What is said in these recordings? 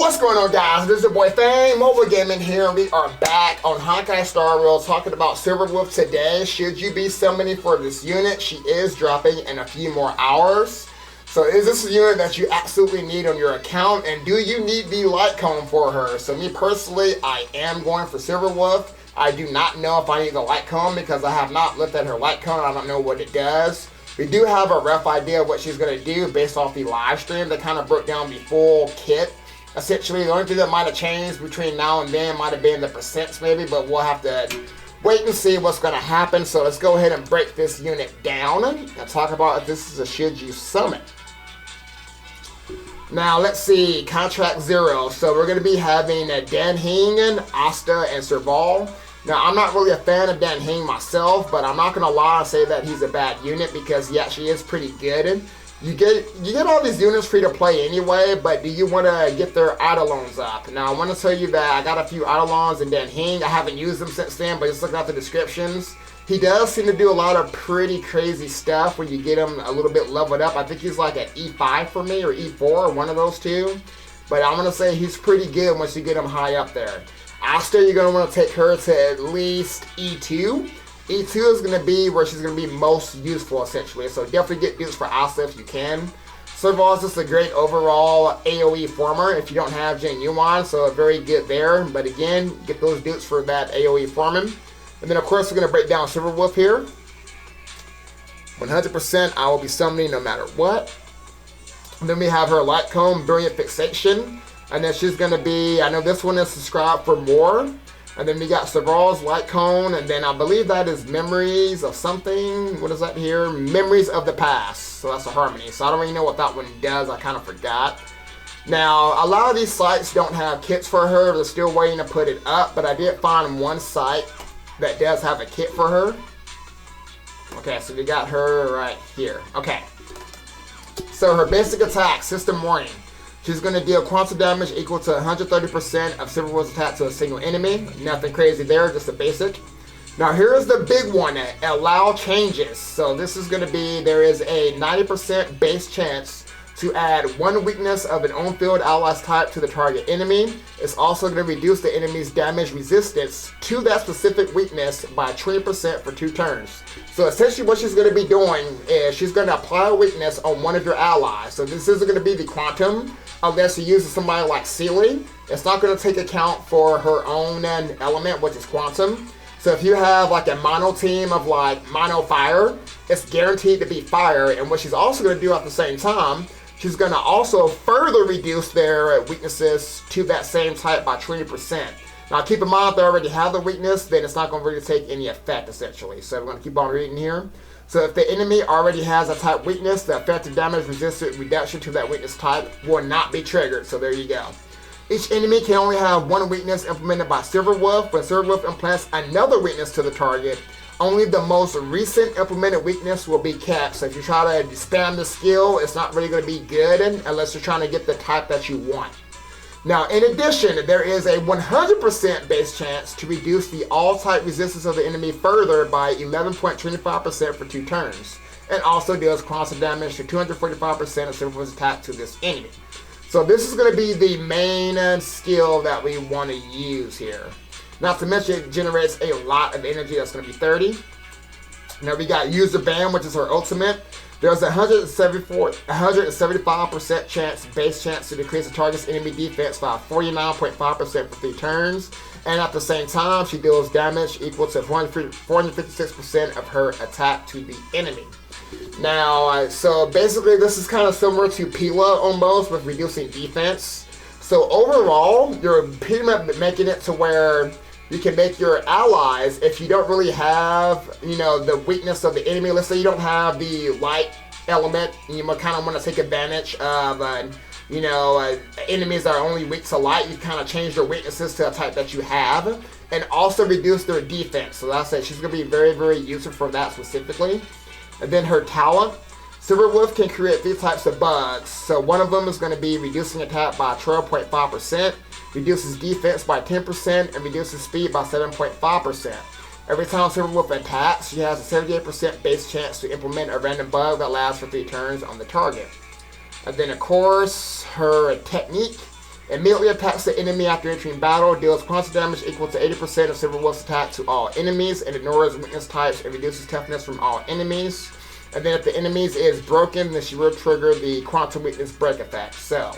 What's going on, guys? This is your boy Fang, Mobile Gaming here. We are back on Honkai Star Rail talking about Silverwolf today. Should you be summoning for this unit? She is dropping in a few more hours. So is this a unit that you absolutely need on your account? And do you need the Lightcone for her? So me personally, I am going for Silverwolf. I do not know if I need the Lightcone because I have not looked at her Lightcone. I don't know what it does. We do have a rough idea of what she's going to do based off the live stream that kind of broke down the full kit. Essentially, the only thing that might have changed between now and then might have been the percents maybe, but we'll have to wait and see what's going to happen. So let's go ahead and break this unit down and talk about if this is a should you summon. Now let's see, contract 0. So we're going to be having Dan Hing, Asta, and Serval. Now I'm not really a fan of Dan Hing myself, but I'm not going to lie and say that he's a bad unit because he actually is pretty good. You get all these units free to play anyway, but do you want to get their Eidolons up? Now I want to tell you that I got a few Eidolons and Dan Hing. I haven't used them since then, but just looking at the descriptions, he does seem to do a lot of pretty crazy stuff when you get him a little bit leveled up. I think he's like an E5 for me, or E4, or one of those two. But I'm going to say he's pretty good once you get him high up there. Asta, you're going to want to take her to at least E2. E2 is going to be where she's going to be most useful, essentially. So definitely get dudes for Asta if you can. Serval is just a great overall AoE former if you don't have Genuine, so very good there. But again, get those dudes for that AoE forming. And then of course we're going to break down Silverwolf here. 100% I will be summoning no matter what. And then we have her Lightcone, Brilliant Fixation. And then she's going to be, I know this one is subscribed for more. And then we got Serval's Lightcone, and then I believe that is Memories of something. What is that here? Memories of the Past. So that's a Harmony. So I don't really know what that one does. I kind of forgot. Now, a lot of these sites don't have kits for her. They're still waiting to put it up, but I did find one site that does have a kit for her. Okay, so we got her right here. Okay. So her basic attack, System Warning. She's going to deal quantum damage equal to 130% of Silverwolf's attack to a single enemy. Nothing crazy there, just a basic. Now here's the big one, allow changes. So this is going to be, there is a 90% base chance to add one weakness of an on-field ally's type to the target enemy. It's also going to reduce the enemy's damage resistance to that specific weakness by 20% for 2 turns. So essentially what she's going to be doing is she's going to apply a weakness on one of your allies. So this isn't going to be the Quantum unless you use somebody like Sealy. It's not going to take account for her own element, which is Quantum. So if you have like a mono team of like mono fire, it's guaranteed to be fire. And what she's also going to do at the same time, she's going to also further reduce their weaknesses to that same type by 20%. Now keep in mind, if they already have the weakness, then it's not going to really take any effect essentially. So we're going to keep on reading here. So if the enemy already has a type weakness, the effective damage resistant reduction to that weakness type will not be triggered. So there you go. Each enemy can only have one weakness implemented by Silverwolf. When Silverwolf implants another weakness to the target, only the most recent implemented weakness will be kept. So if you try to spam the skill, it's not really going to be good unless you're trying to get the type that you want. Now, in addition, there is a 100% base chance to reduce the all-type resistance of the enemy further by 11.25% for 2 turns. And also deals quantum damage to 245% of Silverwolf's attack to this enemy. So this is going to be the main skill that we want to use here. Not to mention it generates a lot of energy. That's going to be 30. Now we got User Ban, which is her ultimate. There's a 175% base chance to decrease the target's enemy defense by 49.5% for 3 turns. And at the same time, she deals damage equal to 456% of her attack to the enemy. Now, so basically this is kind of similar to Pila almost with reducing defense. So overall, you're pretty much making it to where you can make your allies, if you don't really have, you know, the weakness of the enemy. Let's say you don't have the light element, and you kind of want to take advantage of, enemies that are only weak to light. You kind of change their weaknesses to a type that you have, and also reduce their defense. So that's it. She's going to be very, very useful for that specifically. And then her talent. Silverwolf can create 3 types of bugs. So one of them is going to be reducing attack by 12.5%, reduces defense by 10%, and reduces speed by 7.5%. Every time Silverwolf attacks, she has a 78% base chance to implement a random bug that lasts for 3 turns on the target. And then of course, her technique. Immediately attacks the enemy after entering battle, deals constant damage equal to 80% of Silverwolf's attack to all enemies, and ignores weakness types and reduces toughness from all enemies. And then if the enemies is broken, then she will trigger the quantum weakness break effect. So,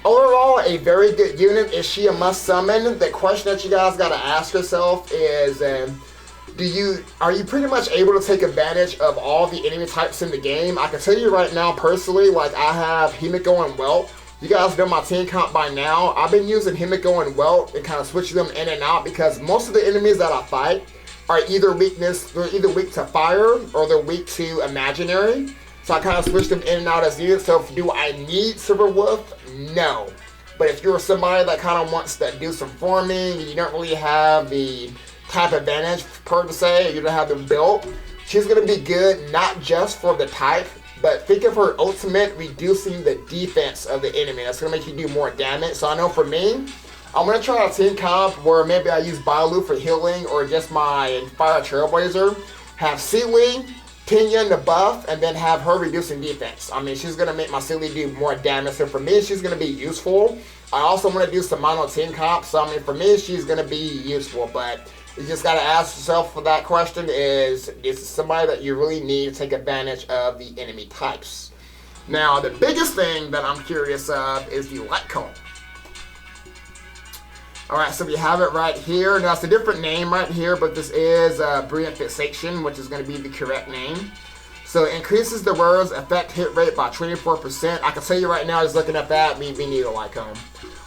overall, a very good unit. Is she a must summon? The question that you guys got to ask yourself is, are you pretty much able to take advantage of all the enemy types in the game? I can tell you right now, personally, like I have Himiko and Welt. You guys know my team count by now. I've been using Himiko and Welt and kind of switching them in and out because most of the enemies that I fight are either weak to fire or they're weak to imaginary. So I kind of switch them in and out as needed. So do I need Silverwolf? No. But if you're somebody that kind of wants to do some farming, you don't really have the type advantage per se, you don't have them built, she's going to be good not just for the type, but think of her ultimate reducing the defense of the enemy. That's going to make you do more damage. So I know for me, I'm going to try a team comp where maybe I use Bailu for healing or just my Fire Trailblazer. Have Sealy, Pinyin the buff, and then have her reducing defense. I mean, she's going to make my Sealy do more damage. So for me, she's going to be useful. I also want to do some mono team comp. So I mean, for me, she's going to be useful. But you just got to ask yourself for that question is somebody that you really need to take advantage of the enemy types. Now, the biggest thing that I'm curious of is the Lightcone. Alright, so we have it right here. Now, it's a different name right here, but this is Brilliant Fixation, which is going to be the correct name. So, it increases the wearer's effect hit rate by 24%. I can tell you right now, just looking at that, we need a Lightcone.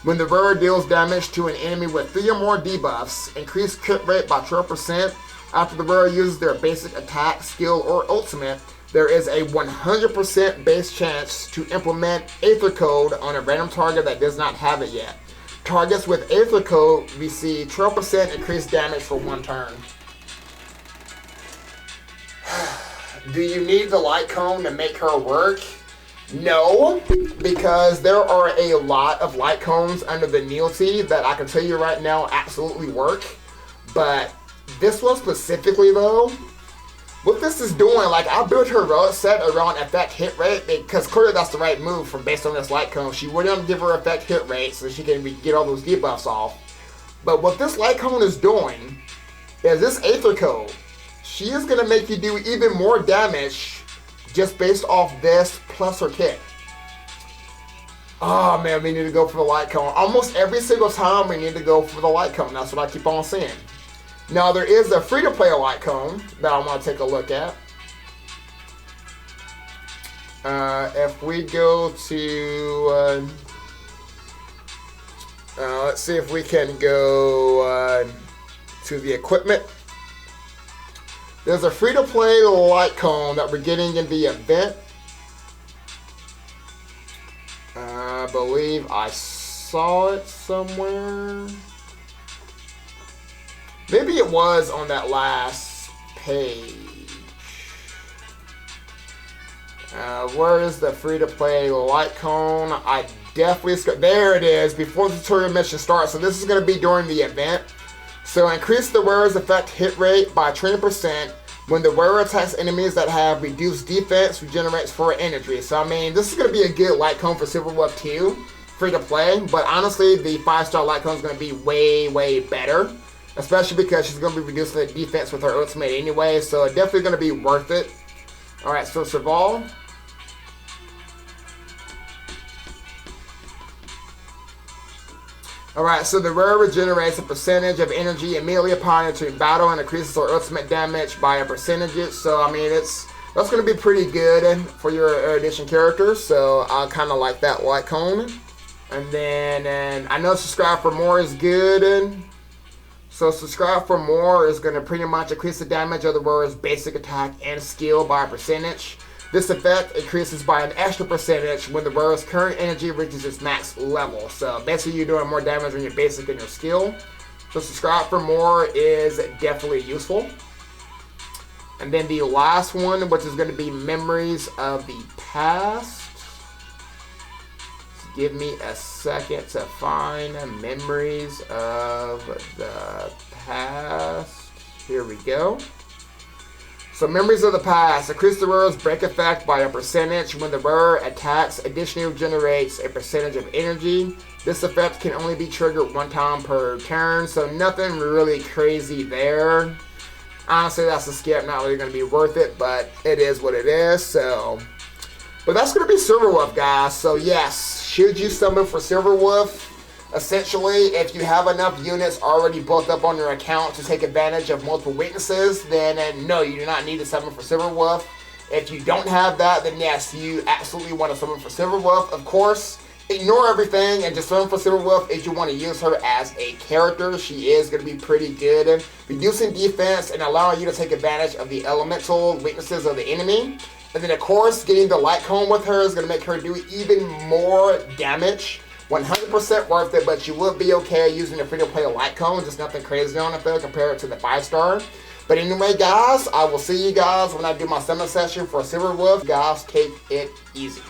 When the wearer deals damage to an enemy with 3 or more debuffs, increase crit rate by 12%. After the wearer uses their basic attack, skill, or ultimate, there is a 100% base chance to implement Aether Code on a random target that does not have it yet. Targets with Aether Code receive 12% increased damage for 1 turn. Do you need the Lightcone to make her work? No, because there are a lot of Lightcones under the Neilty that I can tell you right now absolutely work. But this one specifically though, what this is doing, like I built her road set around effect hit rate because clearly that's the right move from based on this Lightcone. She wouldn't give her effect hit rate so she can get all those debuffs off. But what this Lightcone is doing is this Aether Code. She is going to make you do even more damage just based off this plus her kit. Oh man, we need to go for the Lightcone. Almost every single time we need to go for the Lightcone. That's what I keep on saying. Now there is a free-to-play Lightcone that I want to take a look at. If we go to... let's see if we can go to the equipment. There's a free-to-play Lightcone that we're getting in the event. I believe I saw it somewhere. Maybe it was on that last page. Where is the free-to-play Lightcone? I definitely... There it is, before the tutorial mission starts. So this is going to be during the event. So increase the wearer's effect hit rate by 20%. When the wearer attacks enemies that have reduced defense, regenerates 4 energy. So I mean, this is going to be a good Lightcone for Silverwolf 2, free to play. But honestly, the 5-star Lightcone is going to be way, way better. Especially because she's going to be reducing the defense with her ultimate anyway. So it's definitely going to be worth it. Alright, so Serval. Alright, so the wearer regenerates a percentage of energy immediately upon entering battle and increases her ultimate damage by a percentage. So, I mean, that's going to be pretty good for your Erudition characters. So, I kind of like that Lightcone. And then, I know subscribe for more is good. So, subscribe for more is going to pretty much increase the damage of the wearer's basic attack and skill by a percentage. This effect increases by an extra percentage when the wearer's current energy reaches its max level. So basically you're doing more damage on your basic and your skill. So subscribe for more is definitely useful. And then the last one, which is going to be Memories of the Past. Just give me a second to find Memories of the Past. Here we go. So memories of the past. Increase the wearer's break effect by a percentage when the wearer attacks. Additionally generates a percentage of energy. This effect can only be triggered one time per turn. So nothing really crazy there. Honestly, that's a skip. Not really going to be worth it, but it is what it is. So, but that's going to be Silverwolf, guys. So yes, should you summon for Silverwolf? Essentially, if you have enough units already built up on your account to take advantage of multiple weaknesses, then no, you do not need to summon for Silverwolf. If you don't have that, then yes, you absolutely want to summon for Silverwolf. Of course, ignore everything and just summon for Silverwolf if you want to use her as a character. She is going to be pretty good, reducing defense and allowing you to take advantage of the elemental weaknesses of the enemy. And then, of course, getting the Lightcone with her is going to make her do even more damage. 100% worth it, but you would be okay using the free-to-play Lightcone. Just nothing crazy on it, though, compared to the 5-star. But anyway, guys, I will see you guys when I do my summon session for Silverwolf. Guys, take it easy.